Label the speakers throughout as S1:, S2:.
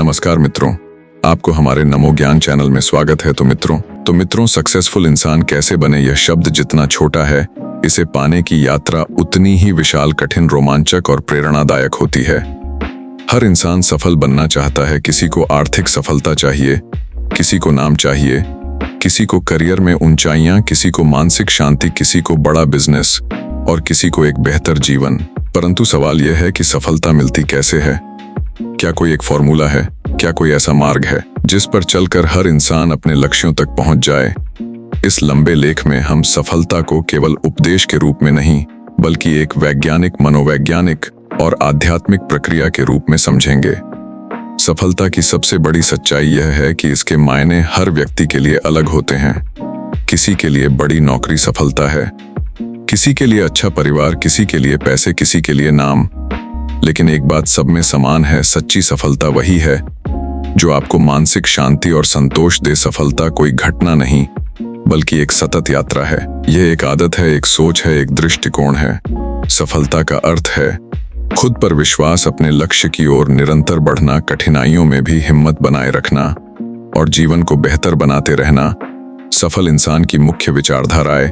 S1: नमस्कार मित्रों, आपको हमारे नमो ज्ञान चैनल में स्वागत है। तो मित्रों सक्सेसफुल इंसान कैसे बने, यह शब्द जितना छोटा है, इसे पाने की यात्रा उतनी ही विशाल, कठिन, रोमांचक और प्रेरणादायक होती है। हर इंसान सफल बनना चाहता है। किसी को आर्थिक सफलता चाहिए, किसी को नाम चाहिए, किसी को करियर में ऊंचाइयां, किसी को मानसिक शांति, किसी को बड़ा बिजनेस और किसी को एक बेहतर जीवन। परंतु सवाल यह है कि सफलता मिलती कैसे है? क्या कोई एक फॉर्मूला है? क्या कोई ऐसा मार्ग है जिस पर चलकर हर इंसान अपने लक्ष्यों तक पहुंच जाए? इस लंबे लेख में हम सफलता को केवल उपदेश के रूप में नहीं, बल्कि एक वैज्ञानिक, मनोवैज्ञानिक और आध्यात्मिक प्रक्रिया के रूप में समझेंगे। सफलता की सबसे बड़ी सच्चाई यह है कि इसके मायने हर व्यक्ति के लिए अलग होते हैं। किसी के लिए बड़ी नौकरी सफलता है, किसी के लिए अच्छा परिवार, किसी के लिए पैसे, किसी के लिए नाम। लेकिन एक बात सब में समान है, सच्ची सफलता वही है जो आपको मानसिक शांति और संतोष दे। सफलता कोई घटना नहीं, बल्कि एक सतत यात्रा है। यह एक आदत है, एक सोच है, एक दृष्टिकोण है। सफलता का अर्थ है खुद पर विश्वास, अपने लक्ष्य की ओर निरंतर बढ़ना, कठिनाइयों में भी हिम्मत बनाए रखना और जीवन को बेहतर बनाते रहना। सफल इंसान की मुख्य विचारधाराएं।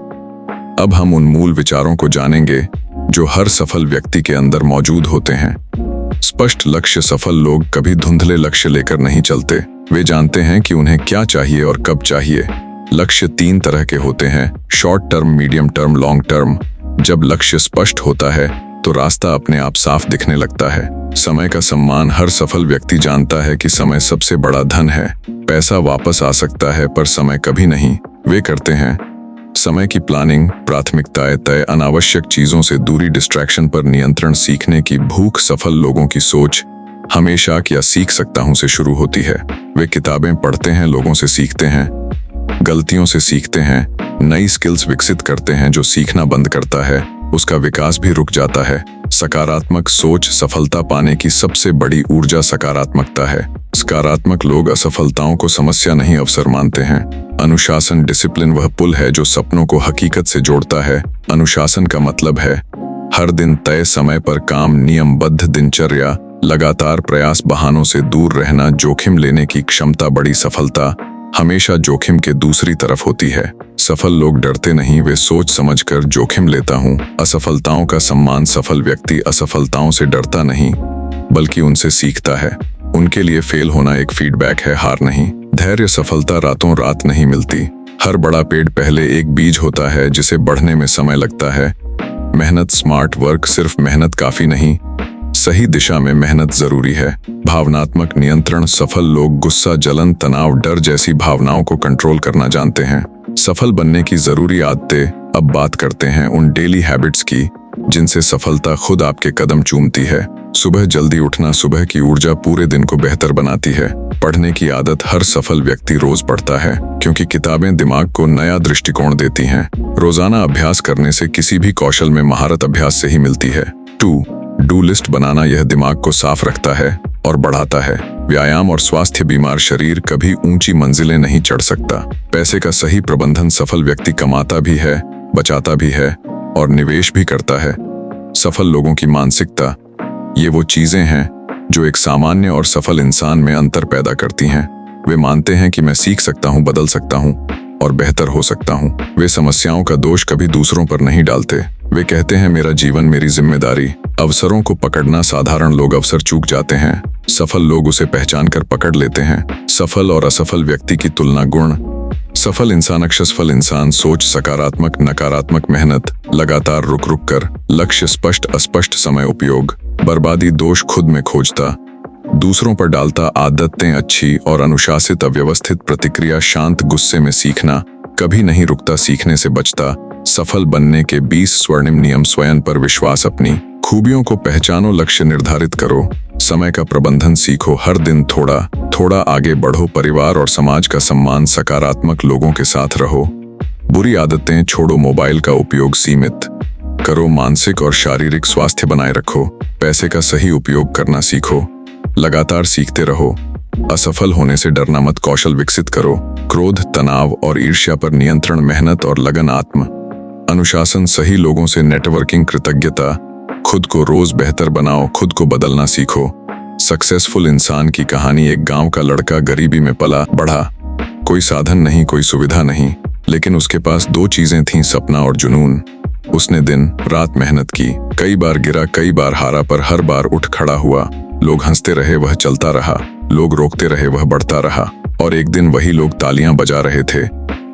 S1: अब हम उन मूल विचारों को जानेंगे जो हर सफल व्यक्ति के अंदर मौजूद होते हैं। स्पष्ट लक्ष्य। सफल लोग कभी धुंधले लक्ष्य लेकर नहीं चलते। वे जानते हैं कि उन्हें क्या चाहिए और कब चाहिए। लक्ष्य 3 तरह के होते हैं: short term, medium term, long term. जब लक्ष्य स्पष्ट होता है तो रास्ता अपने आप साफ दिखने लगता है। समय का सम्मान। हर सफल व्यक्ति जानता है कि समय सबसे बड़ा धन है। पैसा वापस आ सकता है पर समय कभी नहीं। वे करते हैं समय की प्लानिंग, प्राथमिकताएं तय, अनावश्यक चीजों से दूरी, डिस्ट्रैक्शन पर नियंत्रण। सीखने की भूख। सफल लोगों की सोच हमेशा क्या सीख सकता हूं से शुरू होती है। वे किताबें पढ़ते हैं, लोगों से सीखते हैं, गलतियों से सीखते हैं, नई स्किल्स विकसित करते हैं। जो सीखना बंद करता है उसका विकास भी रुक जाता है। सकारात्मक सोच। सफलता पाने की सबसे बड़ी ऊर्जा सकारात्मकता है। सकारात्मक लोग असफलताओं को समस्या नहीं, अवसर मानते हैं। अनुशासन। डिसिप्लिन वह पुल है जो सपनों को हकीकत से जोड़ता है। अनुशासन का मतलब है हर दिन तय समय पर काम, नियमबद्ध दिनचर्या, लगातार प्रयास, बहानों से दूर रहना, जोखिम लेने की क्षमता। बड़ी सफलता हमेशा जोखिम के दूसरी तरफ होती है। सफल लोग डरते नहीं, वे सोच समझकर जोखिम लेता हूं। असफलताओं का सम्मान। सफल व्यक्ति असफलताओं से डरता नहीं, बल्कि उनसे सीखता है। उनके लिए फेल होना एक फीडबैक है, हार नहीं। धैर्य। सफलता रातों रात नहीं मिलती। हर बड़ा पेड़ पहले एक बीज होता है जिसे बढ़ने में समय लगता है। मेहनत। Smart work. सिर्फ मेहनत काफी नहीं, सही दिशा में मेहनत जरूरी है। भावनात्मक नियंत्रण। सफल लोग गुस्सा, जलन, तनाव, डर जैसी भावनाओं को कंट्रोल करना जानते हैं। सफल बनने की जरूरी आदतें। अब बात करते हैं उन डेली हैबिट्स की जिनसे सफलता खुद आपके कदम चूमती है। सुबह जल्दी उठना। सुबह की ऊर्जा पूरे दिन को बेहतर बनाती है। पढ़ने की आदत। हर सफल व्यक्ति रोज पढ़ता है क्योंकि किताबें दिमाग को नया दृष्टिकोण देती हैं। रोजाना अभ्यास करने से किसी भी कौशल में महारत अभ्यास से ही मिलती है। डू लिस्ट बनाना। यह दिमाग को साफ रखता है और बढ़ाता है। व्यायाम और स्वास्थ्य। बीमार शरीर कभी ऊंची मंजिलें नहीं चढ़ सकता। पैसे का सही प्रबंधन। सफल व्यक्ति कमाता भी है, बचाता भी है और निवेश भी करता है। सफल लोगों की मानसिकता। ये वो चीजें हैं जो एक सामान्य और सफल इंसान में अंतर पैदा करती हैं। वे मानते हैं कि मैं सीख सकता हूं, बदल सकता हूं और बेहतर हो सकता हूं। वे समस्याओं का दोष कभी दूसरों पर नहीं डालते। वे कहते हैं मेरा जीवन मेरी जिम्मेदारी। अवसरों को पकड़ना। साधारण लोग अवसर चूक जाते हैं, सफल लोग उसे पहचान कर पकड़ लेते हैं। सफल और असफल व्यक्ति की तुलना। गुण। सफल इंसान। असफल इंसान। सोच सकारात्मक, नकारात्मक मेहनत, लगातार रुक रुक कर, लक्ष्य स्पष्ट, अस्पष्ट समय उपयोग। बर्बादी। दोष खुद में खोजता, दूसरों पर डालता। आदतें अच्छी और अनुशासित। अव्यवस्थित प्रतिक्रिया। शांत। गुस्से में सीखना, कभी नहीं रुकता, सीखने से बचता। सफल बनने के 20 स्वर्णिम नियम। स्वयं पर विश्वास। अपनी खूबियों को पहचानो, लक्ष्य निर्धारित करो, समय का प्रबंधन सीखो, हर दिन थोड़ा थोड़ा आगे बढ़ो। परिवार और समाज का सम्मान। सकारात्मक लोगों के साथ रहो, बुरी आदतें छोड़ो। मोबाइल का उपयोग सीमित करो, मानसिक और शारीरिक स्वास्थ्य बनाए रखो। पैसे का सही उपयोग करना सीखो, लगातार सीखते रहो। असफल होने से डरना मत, कौशल विकसित करो। क्रोध, तनाव और ईर्ष्या पर नियंत्रण। मेहनत और लगन। आत्म अनुशासन। सही लोगों से नेटवर्किंग। कृतज्ञता। खुद को रोज बेहतर बनाओ, खुद को बदलना सीखो। सक्सेसफुल इंसान की कहानी। एक गांव का लड़का गरीबी में पला बढ़ा। कोई साधन नहीं, कोई सुविधा नहीं, लेकिन उसके पास दो चीजें थीं, सपना और जुनून। उसने दिन रात मेहनत की, कई बार गिरा, कई बार हारा, पर हर बार उठ खड़ा हुआ। लोग हंसते रहे, वह चलता रहा। लोग रोकते रहे, वह बढ़ता रहा। और एक दिन वही लोग तालियां बजा रहे थे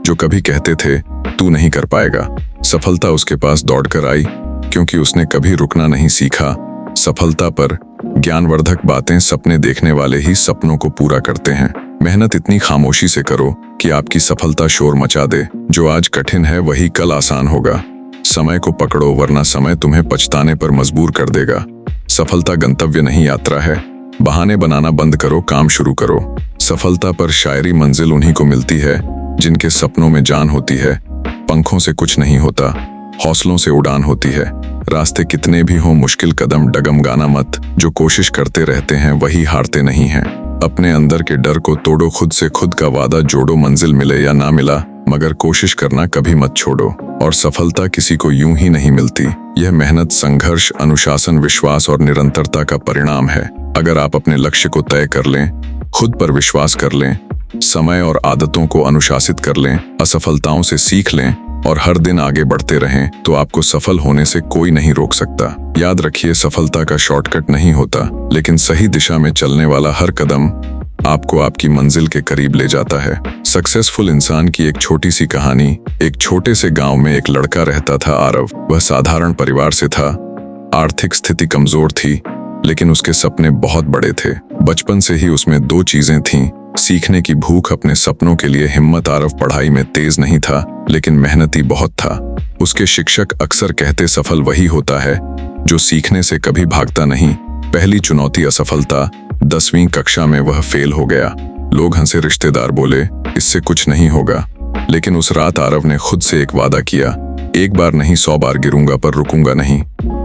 S1: जो कभी कहते थे तू नहीं कर पाएगा। सफलता उसके पास दौड़कर आई, क्योंकि उसने कभी रुकना नहीं सीखा। सफलता पर ज्ञानवर्धक बातें। सपने देखने वाले ही सपनों को पूरा करते हैं। मेहनत इतनी खामोशी से करो कि आपकी सफलता शोर मचा दे। जो आज कठिन है वही कल आसान होगा। समय को पकड़ो, वरना समय तुम्हें पछताने पर मजबूर कर देगा। सफलता गंतव्य नहीं, यात्रा है। बहाने बनाना बंद करो, काम शुरू करो। सफलता पर शायरी। मंजिल उन्हीं को मिलती है जिनके सपनों में जान होती है। पंखों से कुछ नहीं होता, हौसलों से उड़ान होती है। रास्ते कितने भी हों मुश्किल, कदम डगमगाना मत। जो कोशिश करते रहते हैं वही हारते नहीं हैं। अपने अंदर के डर को तोड़ो, खुद से खुद का वादा जोड़ो। मंजिल मिले या ना मिला, मगर कोशिश करना कभी मत छोड़ो। और सफलता किसी को यूं ही नहीं मिलती। यह मेहनत, संघर्ष, अनुशासन, विश्वास और निरंतरता का परिणाम है। अगर आप अपने लक्ष्य को तय कर लें, खुद पर विश्वास कर लें, समय और आदतों को अनुशासित कर लें, असफलताओं से सीख लें और हर दिन आगे बढ़ते रहें, तो आपको सफल होने से कोई नहीं रोक सकता। याद रखिए, सफलता का शॉर्टकट नहीं होता, लेकिन सही दिशा में चलने वाला हर कदम आपको आपकी मंजिल के करीब ले जाता है। सक्सेसफुल इंसान की एक छोटी सी कहानी। एक छोटे से गांव में एक लड़का रहता था, आरव। वह साधारण परिवार से था। आर्थिक स्थिति कमजोर थी, लेकिन उसके सपने बहुत बड़े थे। बचपन से ही उसमें दो चीजें थीं, सीखने की भूख, अपने सपनों के लिए हिम्मत। आरव पढ़ाई में तेज नहीं था, लेकिन मेहनती बहुत था। उसके शिक्षक अक्सर कहते, सफल वही होता है जो सीखने से कभी भागता नहीं। पहली चुनौती असफलता। 10वीं कक्षा में वह फेल हो गया। लोग हंसे, रिश्तेदार बोले इससे कुछ नहीं होगा। लेकिन उस रात आरव ने खुद से एक वादा किया, एक बार नहीं 100 बार गिरूंगा, पर रुकूंगा नहीं।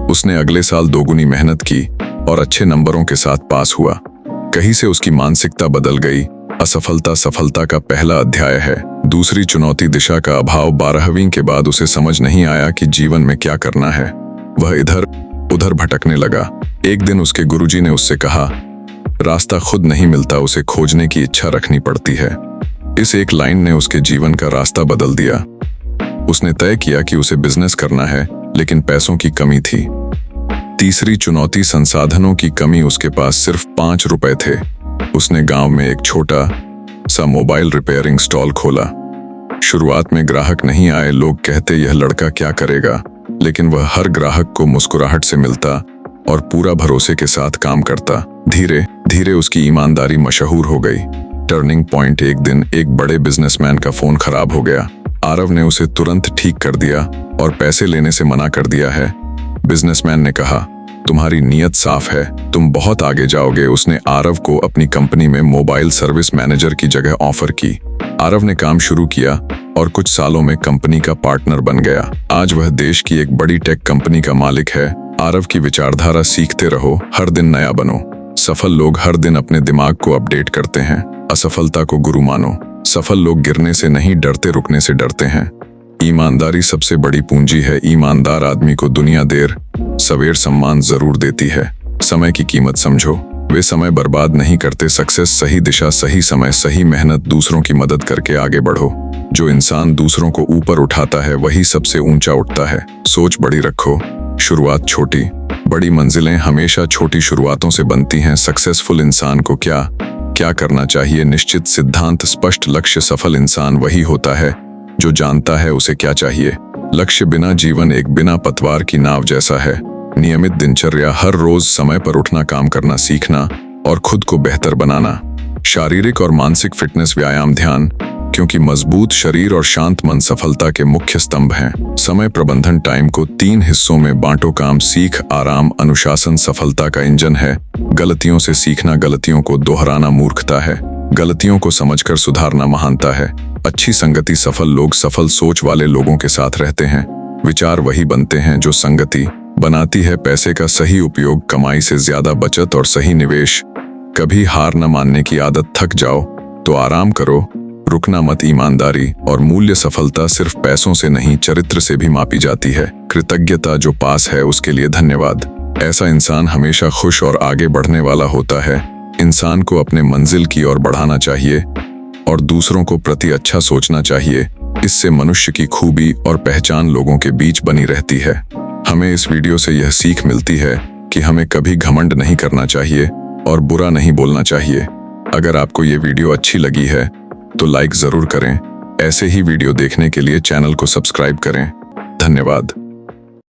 S1: उसने अगले साल दोगुनी मेहनत की और अच्छे नंबरों के साथ पास हुआ। कहीं से उसकी मानसिकता बदल गई। असफलता सफलता का पहला अध्याय है। दूसरी चुनौती, दिशा का अभाव। 12वीं के बाद उसे समझ नहीं आया कि जीवन में क्या करना है। वह इधर उधर भटकने लगा। एक दिन उसके गुरुजी ने उससे कहा, रास्ता खुद नहीं मिलता, उसे खोजने की इच्छा रखनी पड़ती है। इस एक लाइन ने उसके जीवन का रास्ता बदल दिया। उसने तय किया कि उसे बिजनेस करना है, लेकिन पैसों की कमी थी। तीसरी चुनौती, संसाधनों की कमी। उसके पास सिर्फ 5 रुपए थे। उसने गांव में एक छोटा सा मोबाइल रिपेयरिंग स्टॉल खोला। शुरुआत में ग्राहक नहीं आए। लोग कहते यह लड़का क्या करेगा, लेकिन वह हर ग्राहक को मुस्कुराहट से मिलता और पूरा भरोसे के साथ काम करता। धीरे धीरे उसकी ईमानदारी मशहूर हो गई। टर्निंग पॉइंट, एक दिन एक बड़े बिजनेसमैन का फोन खराब हो गया। आरव ने उसे तुरंत ठीक कर दिया और पैसे लेने से मना कर दिया है। बिजनेसमैन ने कहा, तुम्हारी नीयत साफ है, तुम बहुत आगे जाओगे। उसने आरव को अपनी कंपनी में मोबाइल सर्विस मैनेजर की जगह ऑफर की। आरव ने काम शुरू किया और कुछ सालों में कंपनी का पार्टनर बन गया। आज वह देश की एक बड़ी टेक कंपनी का मालिक है। आरव की विचारधारा, सीखते रहो, हर दिन नया बनो। सफल लोग हर दिन अपने दिमाग को अपडेट करते हैं। असफलता को गुरु मानो। सफल लोग गिरने से नहीं डरते, रुकने से डरते हैं। ईमानदारी सबसे बड़ी पूंजी है। ईमानदार आदमी को दुनिया देर सवेर सम्मान जरूर देती है। समय की कीमत समझो, वे समय बर्बाद नहीं करते। सक्सेस, सही दिशा, सही समय, सही मेहनत। दूसरों की मदद करके आगे बढ़ो। जो इंसान दूसरों को ऊपर उठाता है वही सबसे ऊंचा उठता है। सोच बड़ी रखो, शुरुआत छोटी। बड़ी मंजिलें हमेशा छोटी शुरुआतों से बनती हैं। सक्सेसफुल इंसान को क्या करना चाहिए? निश्चित सिद्धांत, स्पष्ट लक्ष्य। सफल इंसान वही होता है जो जानता है उसे क्या चाहिए। लक्ष्य बिना जीवन एक बिना पतवार की नाव जैसा है। नियमित दिनचर्या, हर रोज समय पर उठना, काम करना सीखना और खुद को बेहतर बनाना। शारीरिक और मानसिक फिटनेस, व्यायाम, ध्यान, क्योंकि मजबूत शरीर और शांत मन सफलता के मुख्य स्तंभ हैं। समय प्रबंधन, टाइम को 3 हिस्सों में बांटो। काम, सीख, आराम, अनुशासन सफलता का इंजन है। गलतियों से सीखना, गलतियों को दोहराना मूर्खता है। गलतियों को समझकर सुधारना महानता है। अच्छी संगति, सफल लोग सफल सोच वाले लोगों के साथ रहते हैं। विचार वही बनते हैं जो संगति बनाती है। पैसे का सही उपयोग, कमाई से ज्यादा बचत और सही निवेश। कभी हार न मानने की आदत। थक जाओ तो आराम करो, रुकना मत। ईमानदारी और मूल्य, सफलता सिर्फ पैसों से नहीं चरित्र से भी मापी जाती है। कृतज्ञता, जो पास है उसके लिए धन्यवाद। ऐसा इंसान हमेशा खुश और आगे बढ़ने वाला होता है। इंसान को अपने मंजिल की ओर बढ़ाना चाहिए और दूसरों को प्रति अच्छा सोचना चाहिए। इससे मनुष्य की खूबी और पहचान लोगों के बीच बनी रहती है। हमें इस वीडियो से यह सीख मिलती है कि हमें कभी घमंड नहीं करना चाहिए और बुरा नहीं बोलना चाहिए। अगर आपको ये वीडियो अच्छी लगी है तो लाइक जरूर करें। ऐसे ही वीडियो देखने के लिए चैनल को सब्सक्राइब करें। धन्यवाद।